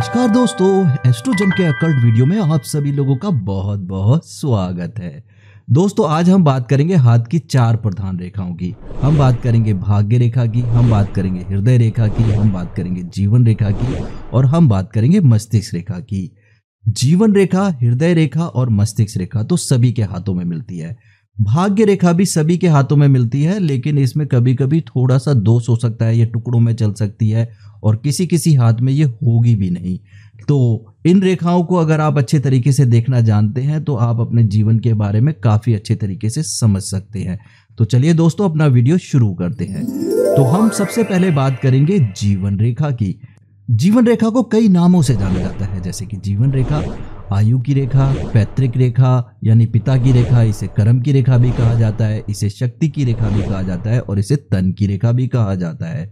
नमस्कार दोस्तों, एस्ट्रोजन के अकल्ट वीडियो में आप सभी लोगों का बहुत बहुत स्वागत है। दोस्तों आज हम बात करेंगे हाथ की 4 प्रधान रेखाओं की। हम बात करेंगे भाग्य रेखा की, हम बात करेंगे हृदय रेखा की, हम बात करेंगे जीवन रेखा की और हम बात करेंगे मस्तिष्क रेखा की। जीवन रेखा, हृदय रेखा और मस्तिष्क रेखा तो सभी के हाथों में मिलती है। भाग्य रेखा भी सभी के हाथों में मिलती है, लेकिन इसमें कभी कभी थोड़ा सा दोष हो सकता है, ये टुकड़ों में चल सकती है और किसी किसी हाथ में ये होगी भी नहीं। तो इन रेखाओं को अगर आप अच्छे तरीके से देखना जानते हैं तो आप अपने जीवन के बारे में काफ़ी अच्छे तरीके से समझ सकते हैं। तो चलिए दोस्तों अपना वीडियो शुरू करते हैं। तो हम सबसे पहले बात करेंगे जीवन रेखा की। जीवन रेखा को कई नामों से जाना जाता है, जैसे कि जीवन रेखा, आयु की रेखा, पैतृक रेखा यानी पिता की रेखा, इसे कर्म की रेखा भी कहा जाता है, इसे शक्ति की रेखा भी कहा जाता है और इसे तन की रेखा भी कहा जाता है।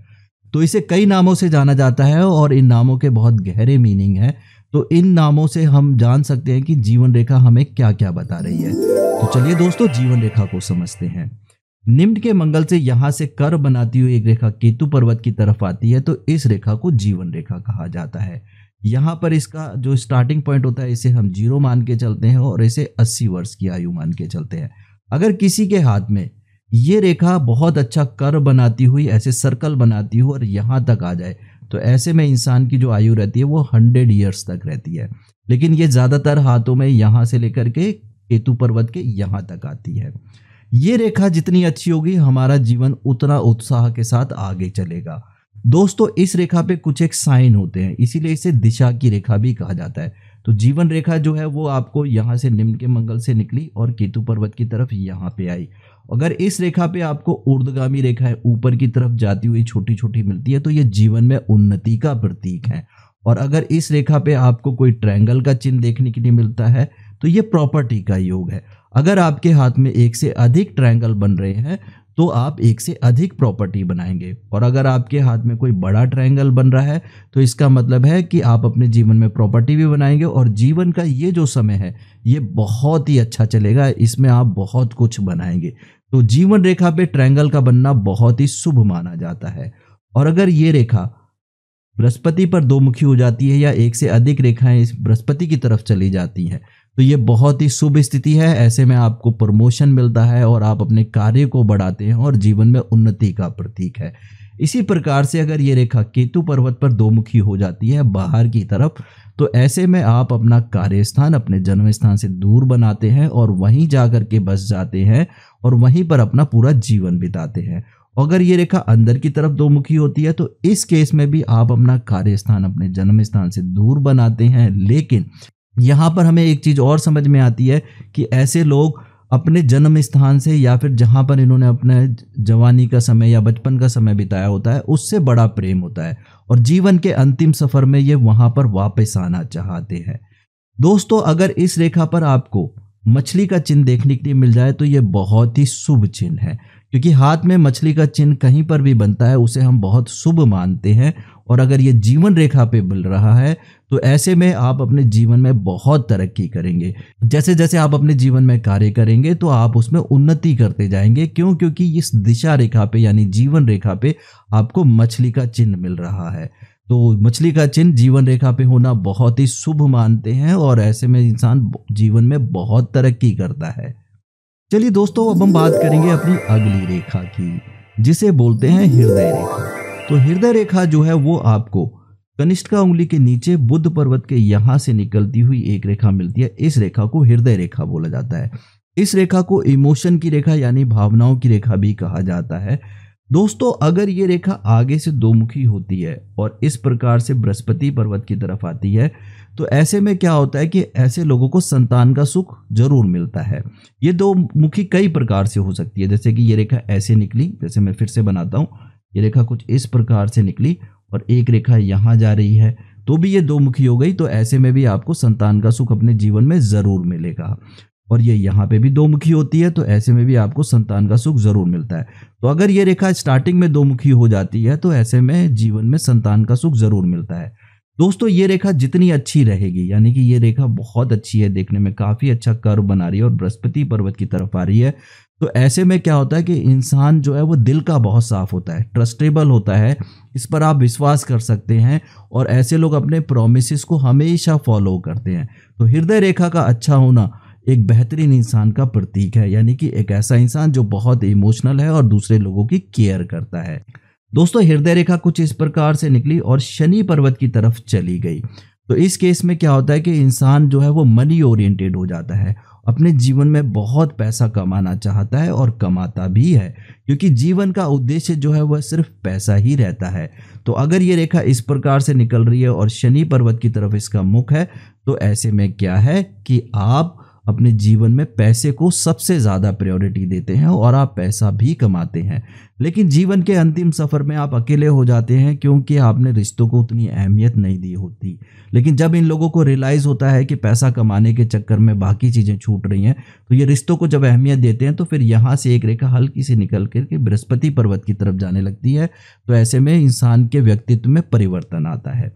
तो इसे कई नामों से जाना जाता है और इन नामों के बहुत गहरे मीनिंग है। तो इन नामों से हम जान सकते हैं कि जीवन रेखा हमें क्या क्या बता रही है। तो चलिए दोस्तों जीवन रेखा को समझते हैं। निम्न के मंगल से यहाँ से कर बनाती हुई एक रेखा केतु पर्वत की तरफ आती है, तो इस रेखा को जीवन रेखा कहा जाता है। यहाँ पर इसका जो स्टार्टिंग पॉइंट होता है इसे हम 0 मान के चलते हैं और इसे 80 वर्ष की आयु मान के चलते हैं। अगर किसी के हाथ में ये रेखा बहुत अच्छा कर बनाती हुई ऐसे सर्कल बनाती हो और यहाँ तक आ जाए तो ऐसे में इंसान की जो आयु रहती है वो 100 ईयर्स तक रहती है। लेकिन ये ज़्यादातर हाथों में यहाँ से लेकर के केतु पर्वत के यहाँ तक आती है। ये रेखा जितनी अच्छी होगी हमारा जीवन उतना उत्साह के साथ आगे चलेगा। दोस्तों इस रेखा पे कुछ एक साइन होते हैं, इसीलिए इसे दिशा की रेखा भी कहा जाता है। तो जीवन रेखा जो है वो आपको यहाँ से निम्न के मंगल से निकली और केतु पर्वत की तरफ यहाँ पे आई। अगर इस रेखा पे आपको ऊर्ध्वगामी रेखाएं ऊपर की तरफ जाती हुई छोटी छोटी मिलती है तो ये जीवन में उन्नति का प्रतीक है। और अगर इस रेखा पे आपको कोई ट्रायंगल का चिन्ह देखने के लिए मिलता है तो ये प्रॉपर्टी का योग है। अगर आपके हाथ में एक से अधिक ट्रायंगल बन रहे हैं तो आप एक से अधिक प्रॉपर्टी बनाएंगे। और अगर आपके हाथ में कोई बड़ा ट्रायंगल बन रहा है तो इसका मतलब है कि आप अपने जीवन में प्रॉपर्टी भी बनाएंगे और जीवन का ये जो समय है ये बहुत ही अच्छा चलेगा, इसमें आप बहुत कुछ बनाएंगे। तो जीवन रेखा पे ट्रायंगल का बनना बहुत ही शुभ माना जाता है। और अगर ये रेखा बृहस्पति पर दोमुखी हो जाती है या एक से अधिक रेखाएं इस बृहस्पति की तरफ चली जाती हैं तो ये बहुत ही शुभ स्थिति है। ऐसे में आपको प्रमोशन मिलता है और आप अपने कार्य को बढ़ाते हैं और जीवन में उन्नति का प्रतीक है। इसी प्रकार से अगर ये रेखा केतु पर्वत पर दोमुखी हो जाती है बाहर की तरफ तो ऐसे में आप अपना कार्यस्थान अपने जन्म स्थान से दूर बनाते हैं और वहीं जाकर के बस जाते हैं और वहीं पर अपना पूरा जीवन बिताते हैं। अगर ये रेखा अंदर की तरफ दोमुखी होती है तो इस केस में भी आप अपना कार्यस्थान अपने जन्म स्थान से दूर बनाते हैं। लेकिन यहाँ पर हमें एक चीज़ और समझ में आती है कि ऐसे लोग अपने जन्म स्थान से या फिर जहाँ पर इन्होंने अपने जवानी का समय या बचपन का समय बिताया होता है उससे बड़ा प्रेम होता है और जीवन के अंतिम सफर में ये वहाँ पर वापस आना चाहते हैं। दोस्तों अगर इस रेखा पर आपको मछली का चिन्ह देखने के लिए मिल जाए तो ये बहुत ही शुभ चिन्ह है, क्योंकि हाथ में मछली का चिन्ह कहीं पर भी बनता है उसे हम बहुत शुभ मानते हैं। और अगर ये जीवन रेखा पे मिल रहा है तो ऐसे में आप अपने जीवन में बहुत तरक्की करेंगे। जैसे जैसे आप अपने जीवन में कार्य करेंगे तो आप उसमें उन्नति करते जाएंगे। क्यों? क्योंकि इस दिशा रेखा पे यानी जीवन रेखा पे आपको मछली का चिन्ह मिल रहा है। तो मछली का चिन्ह जीवन रेखा पे होना बहुत ही शुभ मानते हैं और ऐसे में इंसान जीवन में बहुत तरक्की करता है। चलिए दोस्तों अब हम बात करेंगे अपनी अगली रेखा की, जिसे बोलते हैं हृदय रेखा। तो हृदय रेखा जो है वो आपको कनिष्ठा उंगली के नीचे बुध पर्वत के यहाँ से निकलती हुई एक रेखा मिलती है। इस रेखा को हृदय रेखा बोला जाता है। इस रेखा को इमोशन की रेखा यानी भावनाओं की रेखा भी कहा जाता है। दोस्तों अगर ये रेखा आगे से दोमुखी होती है और इस प्रकार से बृहस्पति पर्वत की तरफ आती है तो ऐसे में क्या होता है कि ऐसे लोगों को संतान का सुख जरूर मिलता है। ये दो मुखी कई प्रकार से हो सकती है, जैसे कि ये रेखा ऐसे निकली, जैसे मैं फिर से बनाता हूँ, ये रेखा कुछ इस प्रकार से निकली और एक रेखा यहाँ जा रही है तो भी ये दो मुखी हो गई। तो ऐसे में भी आपको संतान का सुख अपने जीवन में जरूर मिलेगा। और ये यहाँ पे भी दो मुखी होती है तो ऐसे में भी आपको संतान का सुख जरूर मिलता है। तो अगर ये रेखा स्टार्टिंग में दो मुखी हो जाती है तो ऐसे में जीवन में संतान का सुख जरूर मिलता है। दोस्तों ये रेखा जितनी अच्छी रहेगी, यानी कि ये रेखा बहुत अच्छी है, देखने में काफ़ी अच्छा कर्व बना रही है और बृहस्पति पर्वत की तरफ आ रही है, तो ऐसे में क्या होता है कि इंसान जो है वो दिल का बहुत साफ होता है, ट्रस्टेबल होता है, इस पर आप विश्वास कर सकते हैं और ऐसे लोग अपने प्रोमिसेस को हमेशा फॉलो करते हैं। तो हृदय रेखा का अच्छा होना एक बेहतरीन इंसान का प्रतीक है, यानी कि एक ऐसा इंसान जो बहुत इमोशनल है और दूसरे लोगों की केयर करता है। दोस्तों, हृदय रेखा कुछ इस प्रकार से निकली और शनि पर्वत की तरफ चली गई। तो इस केस में क्या होता है कि इंसान जो है वो मनी ओरिएंटेड हो जाता है, अपने जीवन में बहुत पैसा कमाना चाहता है और कमाता भी है, क्योंकि जीवन का उद्देश्य जो है वह सिर्फ पैसा ही रहता है। तो अगर ये रेखा इस प्रकार से निकल रही है और शनि पर्वत की तरफ इसका मुख है, तो ऐसे में क्या है कि आप अपने जीवन में पैसे को सबसे ज़्यादा प्रायोरिटी देते हैं और आप पैसा भी कमाते हैं, लेकिन जीवन के अंतिम सफ़र में आप अकेले हो जाते हैं क्योंकि आपने रिश्तों को उतनी अहमियत नहीं दी होती। लेकिन जब इन लोगों को रियलाइज़ होता है कि पैसा कमाने के चक्कर में बाकी चीज़ें छूट रही हैं, तो ये रिश्तों को जब अहमियत देते हैं तो फिर यहाँ से एक रेखा हल्की सी निकल करके बृहस्पति पर्वत की तरफ जाने लगती है। तो ऐसे में इंसान के व्यक्तित्व में परिवर्तन आता है।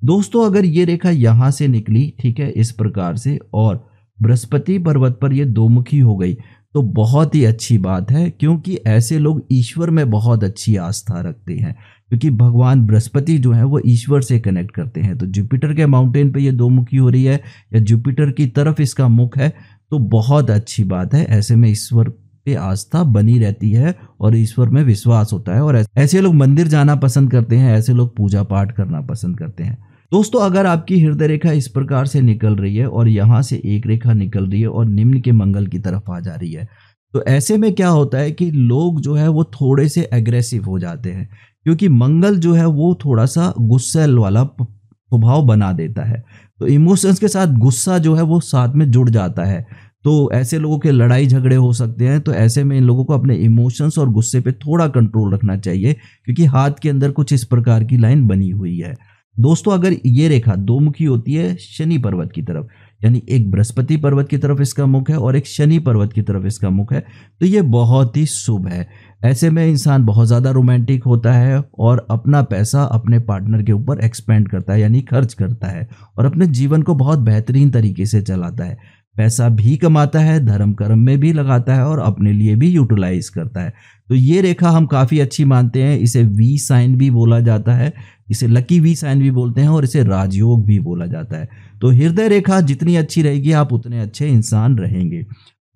दोस्तों, अगर ये रेखा यहाँ से निकली, ठीक है, इस प्रकार से, और बृहस्पति पर्वत पर ये दोमुखी हो गई, तो बहुत ही अच्छी बात है, क्योंकि ऐसे लोग ईश्वर में बहुत अच्छी आस्था रखते हैं, क्योंकि भगवान बृहस्पति जो है वो ईश्वर से कनेक्ट करते हैं। तो जुपिटर के माउंटेन पे ये दोमुखी हो रही है या जुपिटर की तरफ इसका मुख है, तो बहुत अच्छी बात है। ऐसे में ईश्वर पे आस्था बनी रहती है और ईश्वर में विश्वास होता है, और ऐसे लोग मंदिर जाना पसंद करते हैं, ऐसे लोग पूजा पाठ करना पसंद करते हैं। दोस्तों, अगर आपकी हृदय रेखा इस प्रकार से निकल रही है और यहाँ से एक रेखा निकल रही है और निम्न के मंगल की तरफ आ जा रही है, तो ऐसे में क्या होता है कि लोग जो है वो थोड़े से एग्रेसिव हो जाते हैं, क्योंकि मंगल जो है वो थोड़ा सा गुस्सैल वाला स्वभाव बना देता है। तो इमोशंस के साथ गुस्सा जो है वो साथ में जुड़ जाता है, तो ऐसे लोगों के लड़ाई झगड़े हो सकते हैं। तो ऐसे में इन लोगों को अपने इमोशंस और गुस्से पे थोड़ा कंट्रोल रखना चाहिए, क्योंकि हाथ के अंदर कुछ इस प्रकार की लाइन बनी हुई है। दोस्तों, अगर ये रेखा दोमुखी होती है शनि पर्वत की तरफ, यानी एक बृहस्पति पर्वत की तरफ इसका मुख है और एक शनि पर्वत की तरफ इसका मुख है, तो ये बहुत ही शुभ है। ऐसे में इंसान बहुत ज़्यादा रोमांटिक होता है और अपना पैसा अपने पार्टनर के ऊपर एक्सपेंड करता है, यानी खर्च करता है, और अपने जीवन को बहुत बेहतरीन तरीके से चलाता है। पैसा भी कमाता है, धर्म कर्म में भी लगाता है और अपने लिए भी यूटिलाइज करता है। तो ये रेखा हम काफ़ी अच्छी मानते हैं। इसे वी साइन भी बोला जाता है, इसे लकी वी साइन भी बोलते हैं और इसे राजयोग भी बोला जाता है। तो हृदय रेखा जितनी अच्छी रहेगी आप उतने अच्छे इंसान रहेंगे।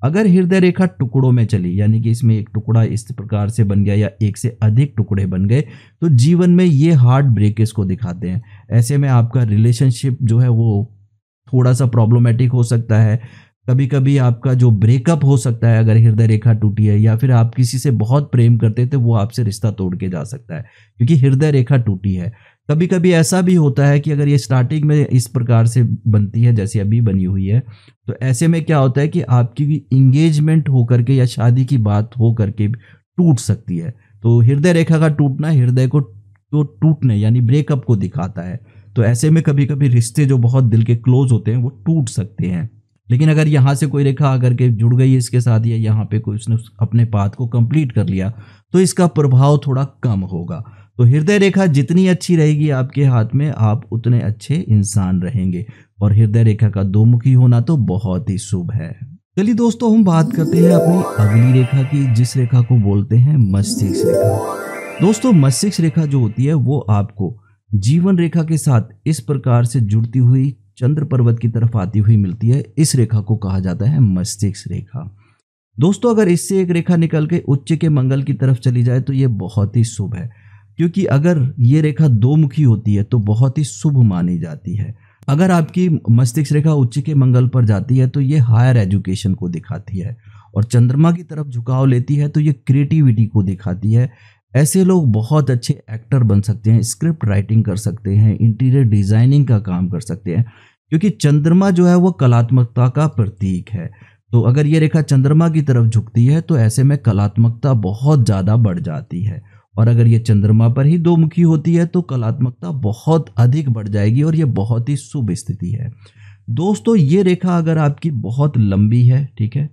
अगर हृदय रेखा टुकड़ों में चली, यानी कि इसमें एक टुकड़ा इस प्रकार से बन गया या एक से अधिक टुकड़े बन गए, तो जीवन में ये हार्ट ब्रेकेज को दिखाते हैं। ऐसे में आपका रिलेशनशिप जो है वो थोड़ा सा प्रॉब्लमेटिक हो सकता है। कभी कभी आपका जो ब्रेकअप हो सकता है अगर हृदय रेखा टूटी है, या फिर आप किसी से बहुत प्रेम करते थे वो आपसे रिश्ता तोड़ के जा सकता है क्योंकि हृदय रेखा टूटी है। कभी कभी ऐसा भी होता है कि अगर ये स्टार्टिंग में इस प्रकार से बनती है जैसे अभी बनी हुई है, तो ऐसे में क्या होता है कि आपकी इंगेजमेंट होकर के या शादी की बात हो करके टूट सकती है। तो हृदय रेखा का टूटना हृदय को तो टूटने यानी ब्रेकअप को दिखाता है। तो ऐसे में कभी कभी रिश्ते जो बहुत दिल के क्लोज होते हैं वो टूट सकते हैं। लेकिन अगर यहाँ से कोई रेखा आकर के जुड़ गई इसके साथ, या यहाँ पे कोई उसने अपने पाथ को कंप्लीट कर लिया, तो इसका प्रभाव थोड़ा कम होगा। तो हृदय रेखा जितनी अच्छी रहेगी आपके हाथ में, आप उतने अच्छे इंसान रहेंगे। और हृदय रेखा का दोमुखी होना तो बहुत ही शुभ है। चलिए दोस्तों, हम बात करते हैं अपनी अगली रेखा की, जिस रेखा को बोलते हैं मस्तिष्क रेखा। दोस्तों, मस्तिष्क रेखा जो होती है वो आपको जीवन रेखा के साथ इस प्रकार से जुड़ती हुई चंद्र पर्वत की तरफ आती हुई मिलती है। इस रेखा को कहा जाता है मस्तिष्क रेखा। दोस्तों, अगर इससे एक रेखा निकल के उच्च के मंगल की तरफ चली जाए तो ये बहुत ही शुभ है, क्योंकि अगर ये रेखा दोमुखी होती है तो बहुत ही शुभ मानी जाती है। अगर आपकी मस्तिष्क रेखा उच्च के मंगल पर जाती है तो ये हायर एजुकेशन को दिखाती है, और चंद्रमा की तरफ झुकाव लेती है तो ये क्रिएटिविटी को दिखाती है। ऐसे लोग बहुत अच्छे एक्टर बन सकते हैं, स्क्रिप्ट राइटिंग कर सकते हैं, इंटीरियर डिजाइनिंग का काम कर सकते हैं, क्योंकि चंद्रमा जो है वो कलात्मकता का प्रतीक है। तो अगर ये रेखा चंद्रमा की तरफ झुकती है तो ऐसे में कलात्मकता बहुत ज़्यादा बढ़ जाती है, और अगर ये चंद्रमा पर ही दोमुखी होती है तो कलात्मकता बहुत अधिक बढ़ जाएगी, और ये बहुत ही शुभ स्थिति है। दोस्तों, ये रेखा अगर आपकी बहुत लंबी है, ठीक है,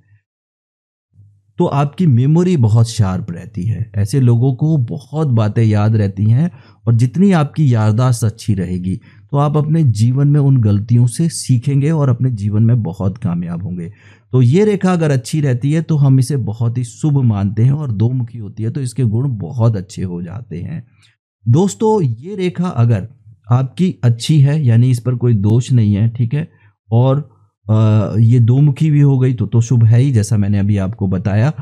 तो आपकी मेमोरी बहुत शार्प रहती है। ऐसे लोगों को बहुत बातें याद रहती हैं, और जितनी आपकी याददाश्त अच्छी रहेगी तो आप अपने जीवन में उन गलतियों से सीखेंगे और अपने जीवन में बहुत कामयाब होंगे। तो ये रेखा अगर अच्छी रहती है तो हम इसे बहुत ही शुभ मानते हैं, और दो मुखी होती है तो इसके गुण बहुत अच्छे हो जाते हैं। दोस्तों ये रेखा अगर आपकी अच्छी है, यानी इस पर कोई दोष नहीं है, ठीक है, और ये दो मुखी भी हो गई तो शुभ है ही, जैसा मैंने अभी आपको बताया।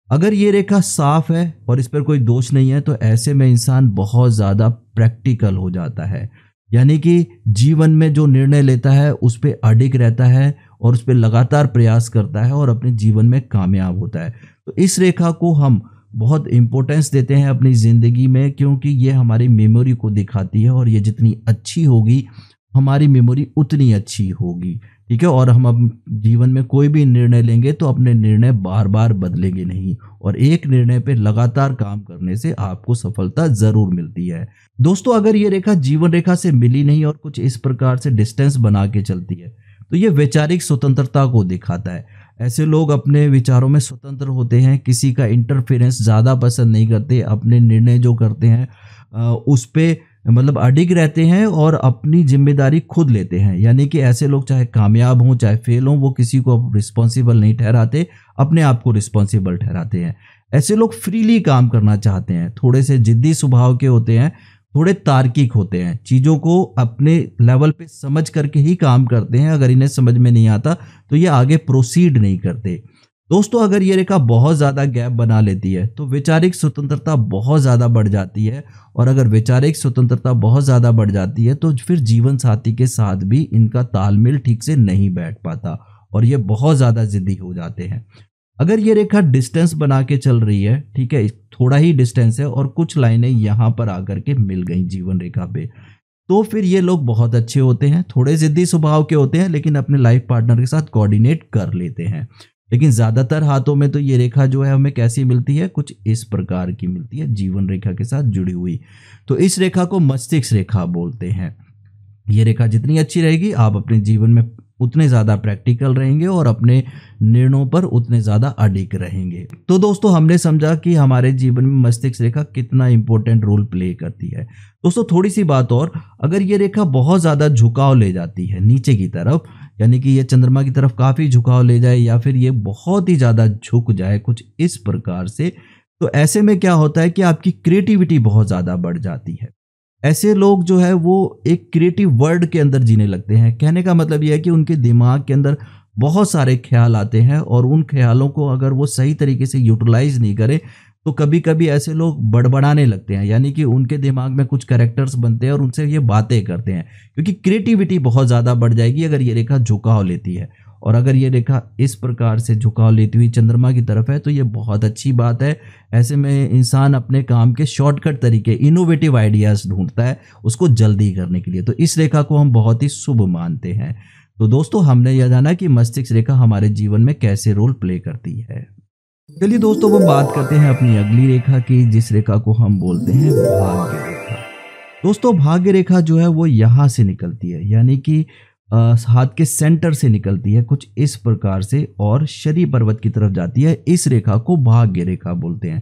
अगर ये रेखा साफ है और इस पर कोई दोष नहीं है तो ऐसे में इंसान बहुत ज़्यादा प्रैक्टिकल हो जाता है, यानी कि जीवन में जो निर्णय लेता है उस पर अडिग रहता है और उस पर लगातार प्रयास करता है और अपने जीवन में कामयाब होता है। तो इस रेखा को हम बहुत इम्पोर्टेंस देते हैं अपनी ज़िंदगी में, क्योंकि ये हमारी मेमोरी को दिखाती है, और ये जितनी अच्छी होगी हमारी मेमोरी उतनी अच्छी होगी, ठीक है। और हम अब जीवन में कोई भी निर्णय लेंगे तो अपने निर्णय बार बार बदलेंगे नहीं, और एक निर्णय पे लगातार काम करने से आपको सफलता जरूर मिलती है। दोस्तों अगर ये रेखा जीवन रेखा से मिली नहीं और कुछ इस प्रकार से डिस्टेंस बना के चलती है तो ये वैचारिक स्वतंत्रता को दिखाता है। ऐसे लोग अपने विचारों में स्वतंत्र होते हैं, किसी का इंटरफेरेंस ज़्यादा पसंद नहीं करते, अपने निर्णय जो करते हैं उस पे मतलब अडिग रहते हैं और अपनी जिम्मेदारी खुद लेते हैं। यानी कि ऐसे लोग चाहे कामयाब हों चाहे फेल हों, वो किसी को रिस्पॉन्सिबल नहीं ठहराते, अपने आप को रिस्पॉन्सिबल ठहराते हैं। ऐसे लोग फ्रीली काम करना चाहते हैं, थोड़े से जिद्दी स्वभाव के होते हैं, थोड़े तार्किक होते हैं, चीज़ों को अपने लेवल पे समझ करके ही काम करते हैं। अगर इन्हें समझ में नहीं आता तो ये आगे प्रोसीड नहीं करते। दोस्तों अगर ये रेखा बहुत ज़्यादा गैप बना लेती है तो वैचारिक स्वतंत्रता बहुत ज़्यादा बढ़ जाती है, और अगर वैचारिक स्वतंत्रता बहुत ज़्यादा बढ़ जाती है तो फिर जीवन साथी के साथ भी इनका तालमेल ठीक से नहीं बैठ पाता और ये बहुत ज़्यादा जिद्दी हो जाते हैं। अगर ये रेखा डिस्टेंस बना के चल रही है, ठीक है, थोड़ा ही डिस्टेंस है और कुछ लाइनें यहाँ पर आकर के मिल गई जीवन रेखा पे, तो फिर ये लोग बहुत अच्छे होते हैं, थोड़े जिद्दी स्वभाव के होते हैं लेकिन अपने लाइफ पार्टनर के साथ कोऑर्डिनेट कर लेते हैं। लेकिन ज़्यादातर हाथों में तो ये रेखा जो है हमें कैसी मिलती है, कुछ इस प्रकार की मिलती है, जीवन रेखा के साथ जुड़ी हुई। तो इस रेखा को मस्तिष्क रेखा बोलते हैं। ये रेखा जितनी अच्छी रहेगी आप अपने जीवन में उतने ज़्यादा प्रैक्टिकल रहेंगे और अपने निर्णयों पर उतने ज़्यादा अडिग रहेंगे। तो दोस्तों हमने समझा कि हमारे जीवन में मस्तिष्क रेखा कितना इंपॉर्टेंट रोल प्ले करती है। दोस्तों थोड़ी सी बात और, अगर ये रेखा बहुत ज़्यादा झुकाव ले जाती है नीचे की तरफ, यानी कि ये चंद्रमा की तरफ काफ़ी झुकाव ले जाए या फिर ये बहुत ही ज़्यादा झुक जाए कुछ इस प्रकार से, तो ऐसे में क्या होता है कि आपकी क्रिएटिविटी बहुत ज़्यादा बढ़ जाती है। ऐसे लोग जो है वो एक क्रिएटिव वर्ल्ड के अंदर जीने लगते हैं। कहने का मतलब यह है कि उनके दिमाग के अंदर बहुत सारे ख्याल आते हैं और उन ख्यालों को अगर वो सही तरीके से यूटिलाइज नहीं करें तो कभी कभी ऐसे लोग बड़बड़ाने लगते हैं, यानी कि उनके दिमाग में कुछ कैरेक्टर्स बनते हैं और उनसे ये बातें करते हैं, क्योंकि क्रिएटिविटी बहुत ज़्यादा बढ़ जाएगी अगर ये रेखा झुकाव लेती है। और अगर ये रेखा इस प्रकार से झुकाव लेती हुई चंद्रमा की तरफ है तो ये बहुत अच्छी बात है। ऐसे में इंसान अपने काम के शॉर्टकट तरीके, इनोवेटिव आइडियाज़ ढूंढता है उसको जल्दी करने के लिए, तो इस रेखा को हम बहुत ही शुभ मानते हैं। तो दोस्तों हमने यह जाना कि मस्तिष्क रेखा हमारे जीवन में कैसे रोल प्ले करती है। चलिए दोस्तों वो बात करते हैं अपनी अगली रेखा की, जिस रेखा को हम बोलते हैं भाग्य रेखा। दोस्तों भाग्य रेखा जो है वो यहाँ से निकलती है, यानी कि हाथ के सेंटर से निकलती है कुछ इस प्रकार से और शरी पर्वत की तरफ जाती है। इस रेखा को भाग्य रेखा बोलते हैं।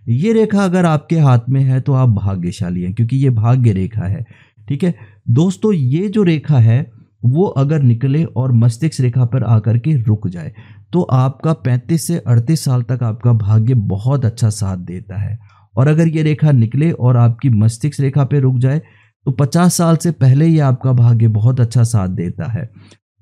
ये रेखा अगर आपके हाथ में है तो आप भाग्यशाली हैं, क्योंकि ये भाग्य रेखा है, ठीक है। दोस्तों ये जो रेखा है वो अगर निकले और मस्तिष्क रेखा पर आकर के रुक जाए तो आपका 35 से 38 साल तक आपका भाग्य बहुत अच्छा साथ देता है। और अगर ये रेखा निकले और आपकी मस्तिष्क रेखा पे रुक जाए तो 50 साल से पहले ही आपका भाग्य बहुत अच्छा साथ देता है।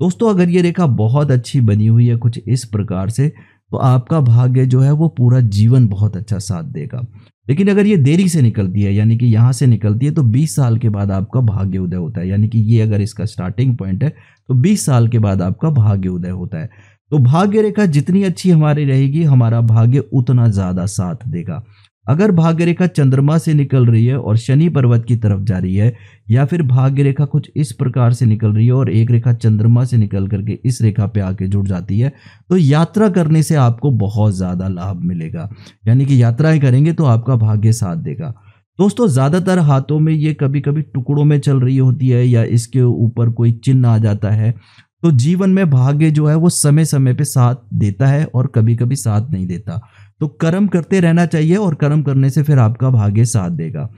दोस्तों अगर ये रेखा बहुत अच्छी बनी हुई है कुछ इस प्रकार से तो आपका भाग्य जो है वो पूरा जीवन बहुत अच्छा साथ देगा। लेकिन अगर ये देरी से निकलती है, यानी कि यहाँ से निकलती है, तो 20 साल के बाद आपका भाग्य उदय होता है, यानी कि ये अगर इसका स्टार्टिंग पॉइंट है तो 20 साल के बाद आपका भाग्य उदय होता है। तो भाग्य रेखा जितनी अच्छी हमारी रहेगी हमारा भाग्य उतना ज़्यादा साथ देगा। अगर भाग्य रेखा चंद्रमा से निकल रही है और शनि पर्वत की तरफ जा रही है, या फिर भाग्य रेखा कुछ इस प्रकार से निकल रही है और एक रेखा चंद्रमा से निकल करके इस रेखा पे आके जुड़ जाती है, तो यात्रा करने से आपको बहुत ज़्यादा लाभ मिलेगा, यानी कि यात्राएं करेंगे तो आपका भाग्य साथ देगा। दोस्तों ज़्यादातर हाथों में ये कभी कभी टुकड़ों में चल रही होती है या इसके ऊपर कोई चिन्ह आ जाता है, तो जीवन में भाग्य जो है वो समय समय पे साथ देता है और कभी कभी साथ नहीं देता। तो कर्म करते रहना चाहिए और कर्म करने से फिर आपका भाग्य साथ देगा।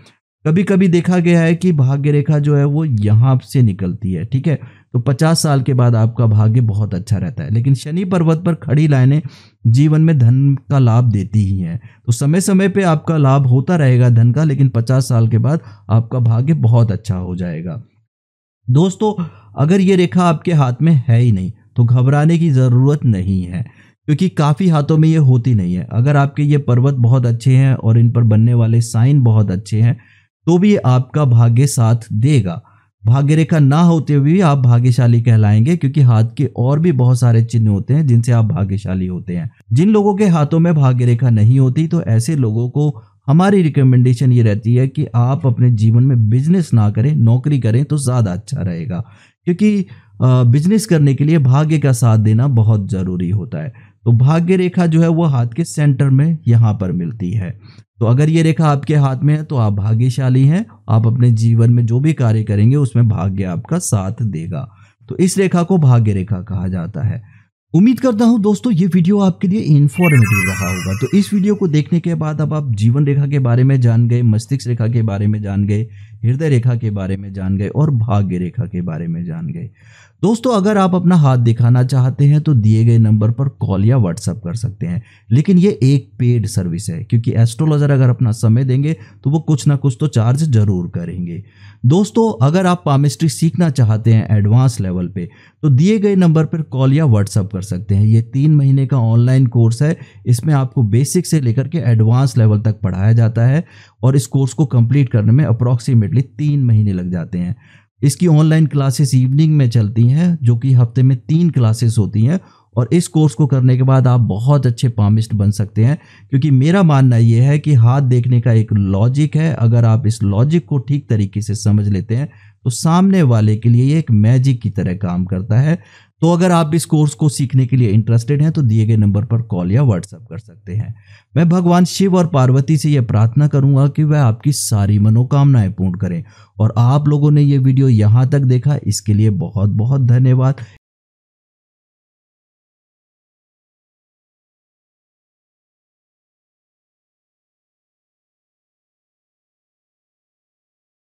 कभी कभी देखा गया है कि भाग्य रेखा जो है वो यहाँ से निकलती है, ठीक है। तो 50 साल के बाद आपका भाग्य बहुत अच्छा रहता है। लेकिन शनि पर्वत पर खड़ी लाइनें जीवन में धन का लाभ देती ही हैं। तो समय समय पे आपका लाभ होता रहेगा धन का, लेकिन 50 साल के बाद आपका भाग्य बहुत अच्छा हो जाएगा। दोस्तों, अगर ये रेखा आपके हाथ में है ही नहीं तो घबराने की ज़रूरत नहीं है, क्योंकि काफ़ी हाथों में ये होती नहीं है। अगर आपके ये पर्वत बहुत अच्छे हैं और इन पर बनने वाले साइन बहुत अच्छे हैं तो भी आपका भाग्य साथ देगा। भाग्य रेखा ना होते हुए भी आप भाग्यशाली कहलाएंगे, क्योंकि हाथ के और भी बहुत सारे चिन्ह होते हैं जिनसे आप भाग्यशाली होते हैं। जिन लोगों के हाथों में भाग्य रेखा नहीं होती तो ऐसे लोगों को हमारी रिकमेंडेशन ये रहती है कि आप अपने जीवन में बिजनेस ना करें, नौकरी करें तो ज़्यादा अच्छा रहेगा, क्योंकि बिजनेस करने के लिए भाग्य का साथ देना बहुत ज़रूरी होता है। तो भाग्य रेखा जो है वो हाथ के सेंटर में यहाँ पर मिलती है। तो अगर ये रेखा आपके हाथ में है तो आप भाग्यशाली हैं। आप अपने जीवन में जो भी कार्य करेंगे उसमें भाग्य आपका साथ देगा। तो इस रेखा को भाग्य रेखा कहा जाता है। उम्मीद करता हूं दोस्तों ये वीडियो आपके लिए इंफॉर्मेटिव रहा होगा। तो इस वीडियो को देखने के बाद अब आप जीवन रेखा के बारे में जान गए, मस्तिष्क रेखा के बारे में जान गए, हृदय रेखा के बारे में जान गए और भाग्य रेखा के बारे में जान गए। दोस्तों, अगर आप अपना हाथ दिखाना चाहते हैं तो दिए गए नंबर पर कॉल या व्हाट्सएप कर सकते हैं, लेकिन ये एक पेड सर्विस है, क्योंकि एस्ट्रोलॉजर अगर अपना समय देंगे तो वो कुछ ना कुछ तो चार्ज जरूर करेंगे। दोस्तों, अगर आप पामिस्ट्री सीखना चाहते हैं एडवांस लेवल पे तो दिए गए नंबर पर कॉल या व्हाट्सएप कर सकते हैं। ये 3 महीने का ऑनलाइन कोर्स है। इसमें आपको बेसिक से लेकर के एडवांस लेवल तक पढ़ाया जाता है और इस कोर्स को कंप्लीट करने में अप्रॉक्सीमेटली 3 महीने लग जाते हैं। इसकी ऑनलाइन क्लासेस इवनिंग में चलती हैं, जो कि हफ्ते में 3 क्लासेस होती हैं, और इस कोर्स को करने के बाद आप बहुत अच्छे पामिस्ट बन सकते हैं। क्योंकि मेरा मानना यह है कि हाथ देखने का एक लॉजिक है, अगर आप इस लॉजिक को ठीक तरीके से समझ लेते हैं तो सामने वाले के लिए ये एक मैजिक की तरह काम करता है। तो अगर आप इस कोर्स को सीखने के लिए इंटरेस्टेड हैं तो दिए गए नंबर पर कॉल या व्हाट्सएप कर सकते हैं। मैं भगवान शिव और पार्वती से यह प्रार्थना करूंगा कि वह आपकी सारी मनोकामनाएं पूर्ण करें। और आप लोगों ने ये वीडियो यहाँ तक देखा, इसके लिए बहुत बहुत धन्यवाद।